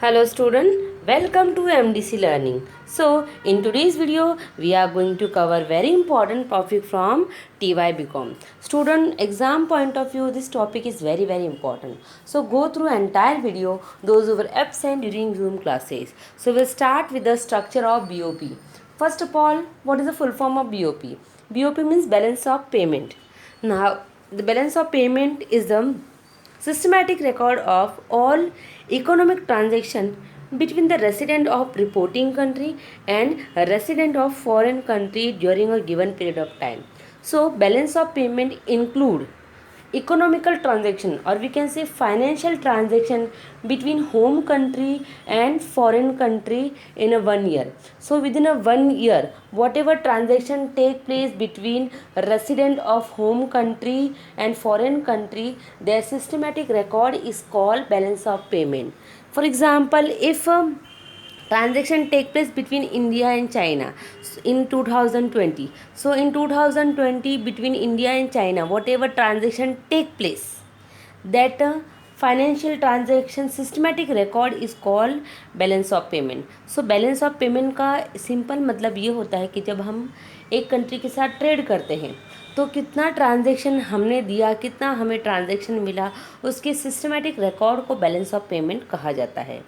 Hello student, welcome to MDC Learning. So in today's video we are going to cover very important topic from TY BCom. Student exam point of view this topic is very important. So go through entire video those who were absent during Zoom classes. So we'll start with the structure of BOP. First of all, what is the full form of BOP? BOP means balance of payment. Now the balance of payment is the systematic record of all economic transaction between the resident of reporting country and a resident of foreign country during a given period of time. So balance of payment include economical transaction, or we can say financial transaction between home country and foreign country in a 1 year. So within a 1 year, whatever transaction take place between resident of home country and foreign country, their systematic record is called balance of payment. For example, if transaction take place between India and China in 2020. So in 2020 between India and China, whatever transaction take place, that financial transaction systematic record is called balance of payment. So balance of payment का simple मतलब ये होता है कि जब हम एक country के साथ ट्रेड करते हैं तो कितना ट्रांजैक्शन हमने दिया, कितना हमें ट्रांजैक्शन मिला, उसके सिस्टमेटिक रिकॉर्ड को बैलेंस ऑफ पेमेंट कहा जाता है.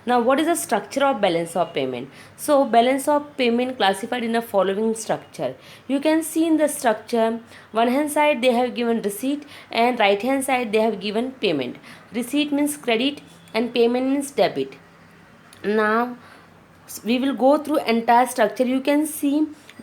Now what is the structure of balance of payment? So balance of payment classified in a following structure. You can see in the structure, one hand side they have given receipt and right hand side they have given payment. Receipt means credit and payment means debit. Now we will go through entire structure. You can see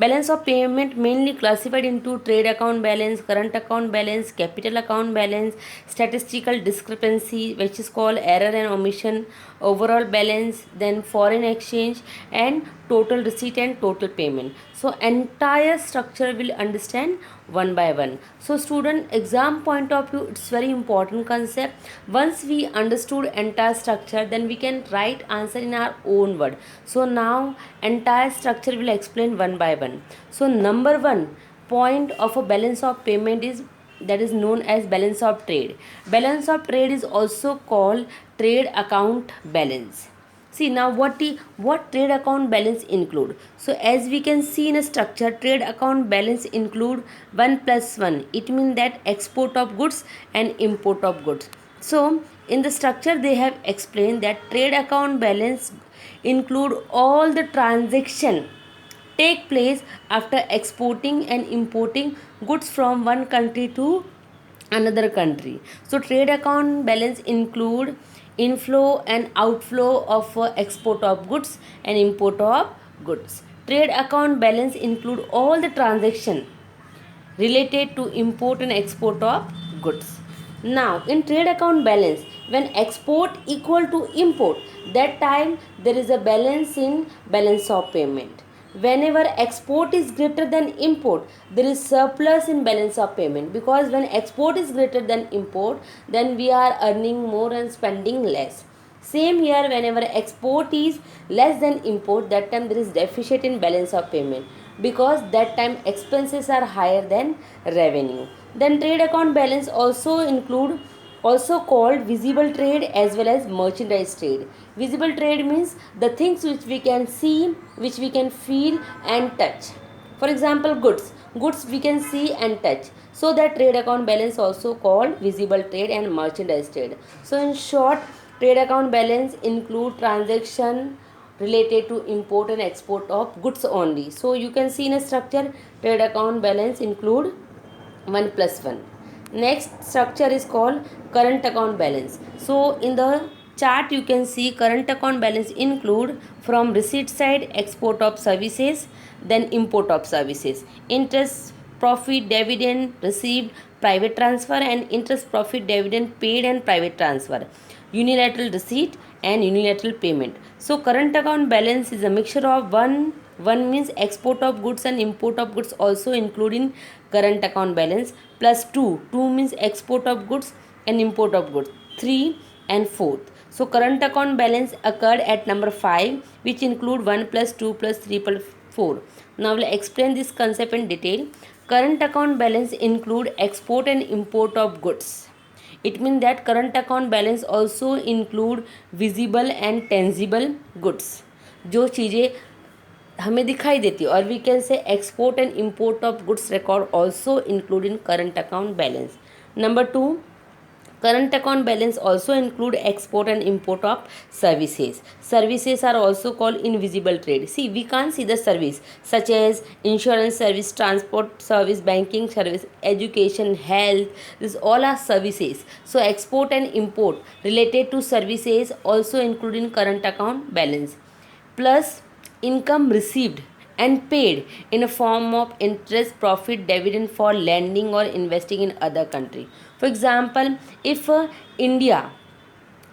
balance of payment mainly classified into trade account balance, current account balance, capital account balance, statistical discrepancy which is called error and omission, overall balance, then foreign exchange, and total receipt and total payment. So entire structure will understand one by one. So student exam point of view, it's very important concept. Once we understood entire structure, then we can write answer in our own word. So now entire structure will explain one by one. So number one point of a balance of payment is that is known as balance of trade. Balance of trade is also called trade account balance. See now what trade account balance include. So as we can see in a structure, trade account balance include 1 plus 1. It means that export of goods and import of goods. So in the structure they have explained that trade account balance include all the transaction take place after exporting and importing goods from one country to another country. So trade account balance include inflow and outflow of export of goods and import of goods. Trade account balance include all the transaction related to import and export of goods. Now in trade account balance, when export equal to import, that time there is a balance in balance of payment. Whenever export is greater than import, there is surplus in balance of payment, because when export is greater than import, then we are earning more and spending less. Same here, whenever export is less than import, that time there is deficit in balance of payment, because that time expenses are higher than revenue. Then trade account balance also called visible trade as well as merchandise trade. Visible trade means the things which we can see, which we can feel and touch. For example, goods we can see and touch. So that trade account balance also called visible trade and merchandise trade. So in short, trade account balance include transaction related to import and export of goods only. So you can see in a structure, trade account balance include 1 plus 1. Next structure is called current account balance. So in the chart you can see current account balance include from receipt side export of services, then import of services, interest, profit, dividend received, private transfer, and interest, profit, dividend paid and private transfer, unilateral receipt and unilateral payment. So current account balance is a mixture of one means export of goods and import of goods also including current account balance, plus two means export of goods and import of goods, 3 and 4. So current account balance occurred at number 5, which include 1 plus 2 plus 3 plus 4. Now we'll explain this concept in detail. Current account balance include export and import of goods. It means that current account balance also include visible and tangible goods, जो चीज़ें हमें दिखाई देती है, और we can say export and import of goods record also include in current account balance. Number 2, current account balance also include export and import of services. Services are also called invisible trade. See, we can't see the service such as insurance service, transport service, banking service, education, health. These all are services. So export and import related to services also include in current account balance. Plus income received and paid in a form of interest, profit, dividend for lending or investing in other country. For example, if India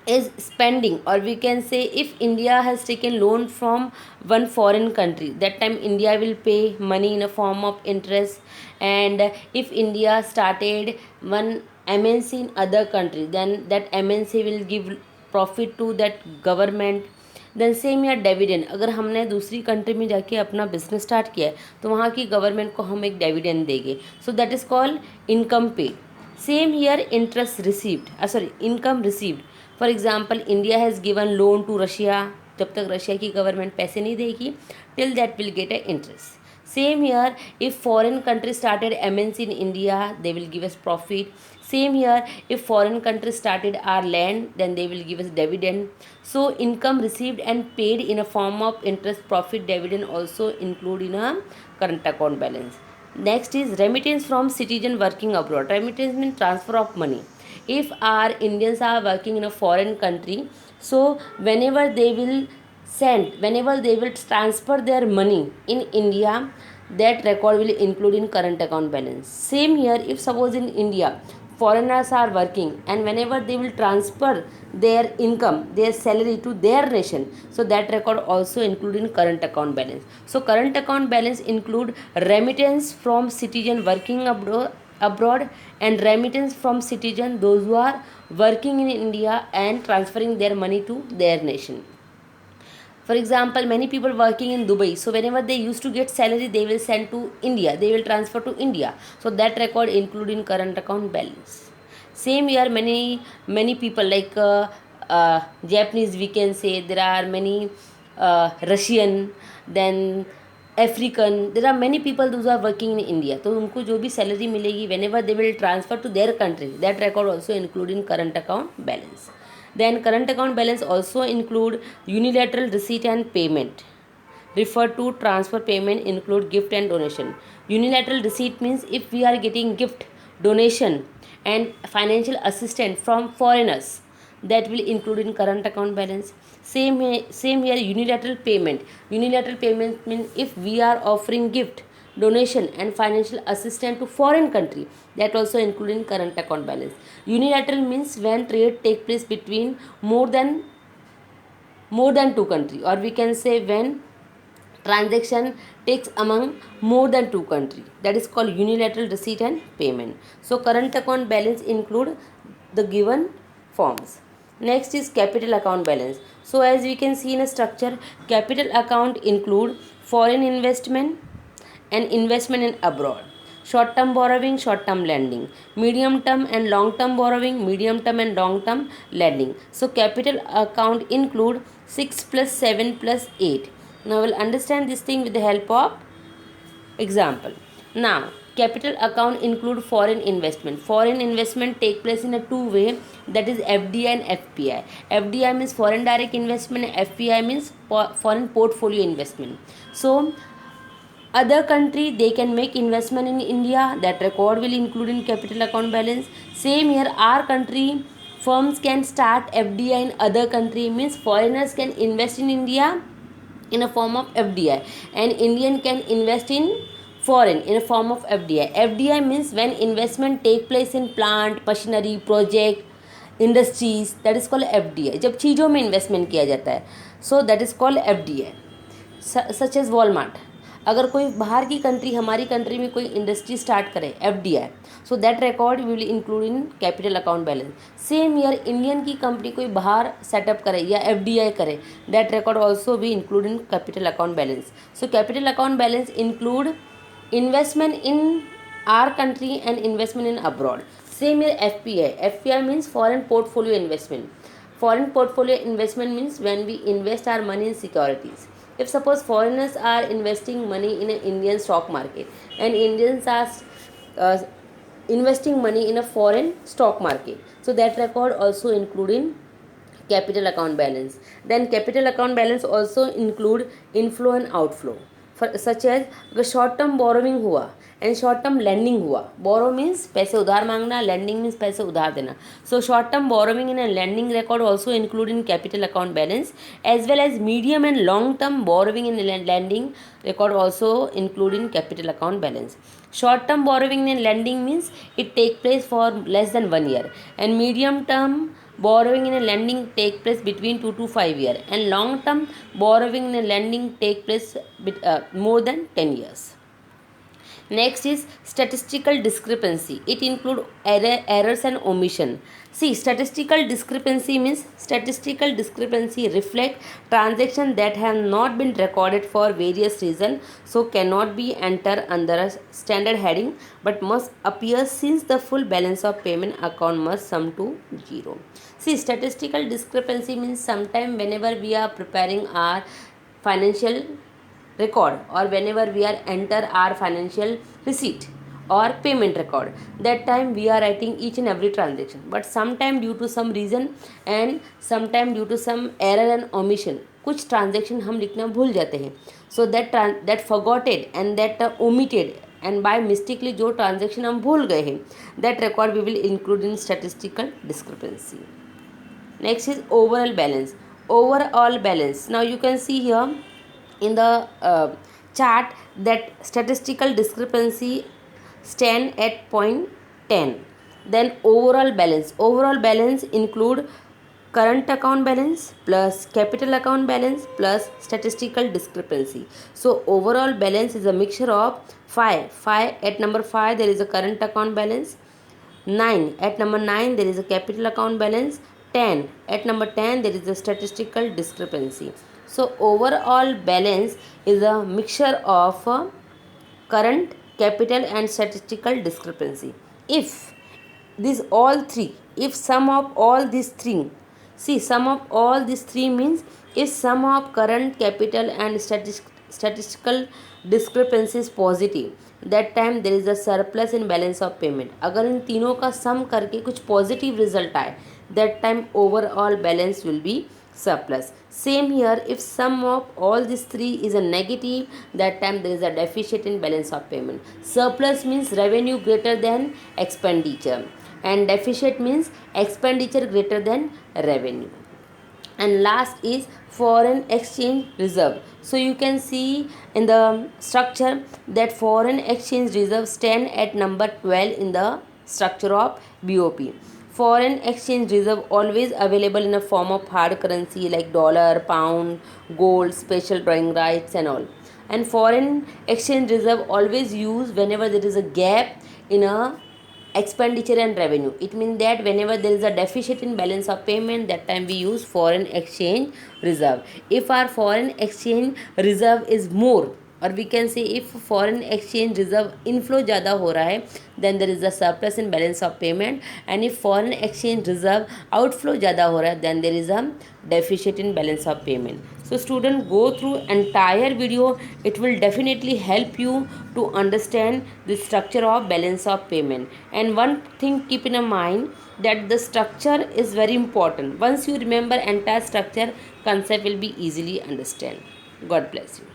is spending, or we can say if India has taken loan from one foreign country, that time India will pay money in a form of interest. And if India started one MNC in other country, then that MNC will give profit to that government. Then same या dividend, अगर हमने दूसरी country में जाके अपना business start किया है तो वहाँ की गवर्नमेंट को हम एक डिविडेंड देंगे. So that is called income paid. Same here interest received, sorry income received. For example, India has given loan to Russia. जब तक रशिया की गवर्नमेंट पैसे नहीं देगी, till that will get a interest. Same here, if foreign country started MNC in India, they will give us profit. Same here, if foreign country started our land, then they will give us dividend. So income received and paid in a form of interest, profit, dividend also include in a current account balance. Next is remittance from citizen working abroad. Remittance means transfer of money. If our Indians are working in a foreign country, so whenever they will transfer their money in India, that record will include in current account balance. Same here, if suppose in India foreigners are working and whenever they will transfer their income, their salary to their nation, so that record also include in current account balance. So current account balance include remittance from citizen working abroad and remittance from citizen those who are working in India and transferring their money to their nation. For example, many people working in Dubai, so whenever they used to get salary, they will send to India, they will transfer to India. So that record include in current account balance. Same here, many people like Japanese, we can say, there are many Russian, then African, there are many people those are working in India. तो उनको जो भी salary मिलेगी, whenever they will transfer to their country, that record also include in current account balance. Then current account balance also include unilateral receipt and payment. Refer to transfer payment include gift and donation. Unilateral receipt means if we are getting gift, donation and financial assistance from foreigners, that will include in current account balance. Same here, unilateral payment. Unilateral payment means if we are offering gift, donation and financial assistance to foreign country, that also include in current account balance. Unilateral means when trade take place between more than two country, or we can say when transaction takes among more than two country, that is called unilateral receipt and payment. So current account balance include the given forms. Next is capital account balance. So as we can see in a structure, capital account include foreign investment and investment in abroad, short term borrowing, short term lending, medium term and long term borrowing, medium term and long term lending. So capital account include 6 plus 7 plus 8. Now we'll understand this thing with the help of example. Now capital account include foreign investment. Foreign investment take place in a two way, that is FDI and FPI. FDI means foreign direct investment, FPI means foreign portfolio investment. So other country they can make investment in India, that record will include in capital account balance. Same here, our country firms can start FDI in other country, means foreigners can invest in India in a form of FDI and Indian can invest in foreign in a form of FDI. FDI means when investment take place in plant, machinery, project, industries, that is called FDI. जब चीज़ों में investment किया जाता है, so that is called FDI. Such as Walmart. अगर कोई बाहर की कंट्री हमारी कंट्री में कोई इंडस्ट्री स्टार्ट करे, FDI, so that record will include in capital account balance. Same year Indian की कंपनी कोई बाहर सेटअप करे या FDI करे, दैट रिकॉर्ड ऑल्सो भी include in capital account balance. So capital account balance include investment in our country and investment in abroad. Same here FPI. FPI means foreign portfolio investment. Foreign portfolio investment means when we invest our money in securities. If suppose foreigners are investing money in an Indian stock market and Indians are uh, investing money in a foreign stock market, so that record also including capital account balance. Then capital account balance also include inflow and outflow, for such as अगर short term borrowing हुआ and short term landing हुआ. बोरो means पैसे उधार मांगना, landing means पैसे उधार देना. So short term borrowing in landing record also include in capital account balance, as well as medium and long term borrowing in lending record also include in capital account balance. Short term borrowing in lending means it take place for less than 1 year, and medium term borrowing in a lending take place between 2 to 5 years, and long term borrowing in a lending take place more than 10 years. Next is statistical discrepancy. It include errors and omission. See, statistical discrepancy means statistical discrepancy reflect transactions that have not been recorded for various reasons, so cannot be entered under a standard heading but must appear since the full balance of payment account must sum to 0. See, statistical discrepancy means sometime whenever we are preparing our financial record or whenever we are enter our financial receipt or payment record, that time we are writing each and every transaction, but sometime due to some reason and sometime due to some error and omission कुछ transaction हम लिखना भूल जाते हैं. So that forgotted and that omitted and by mistakely जो transaction हम भूल गए हैं, that record we will include in statistical discrepancy. Next is overall balance. Overall balance. Now you can see here in the chart that statistical discrepancy stand at point 10. Then overall balance. Overall balance include current account balance plus capital account balance plus statistical discrepancy. So overall balance is a mixture of 5 at number 5 there is a current account balance, 9 at number 9 there is a capital account balance, 10 at number 10 there is a statistical discrepancy. So overall balance is a mixture of current, capital and statistical discrepancy. If these all three, if sum of all these three, see sum of all these three means if sum of current, capital and statistical discrepancy is positive, that time there is a surplus in balance of payment. अगर इन तीनों का सम करके कुछ positive result आए, that time overall balance will be surplus. Same here, if sum of all these three is a negative, that time there is a deficit in balance of payment. Surplus means revenue greater than expenditure and deficit means expenditure greater than revenue. And last is foreign exchange reserve. So you can see in the structure that foreign exchange reserve stand at number 12 in the structure of BOP. Foreign exchange reserve always available in a form of hard currency like dollar, pound, gold, special drawing rights and all. And foreign exchange reserve always used whenever there is a gap in a expenditure and revenue. It means that whenever there is a deficit in balance of payment, that time we use foreign exchange reserve. If our foreign exchange reserve is more, or we can say if foreign exchange reserve inflow ज़्यादा हो रहा है, then there is a surplus in balance of payment, and if foreign exchange reserve outflow ज़्यादा हो रहा है, then there is a deficit in balance of payment. So student, go through entire video. It will definitely help you to understand the structure of balance of payment. And one thing keep in mind that the structure is very important. Once you remember entire structure, concept will be easily understand. God bless you.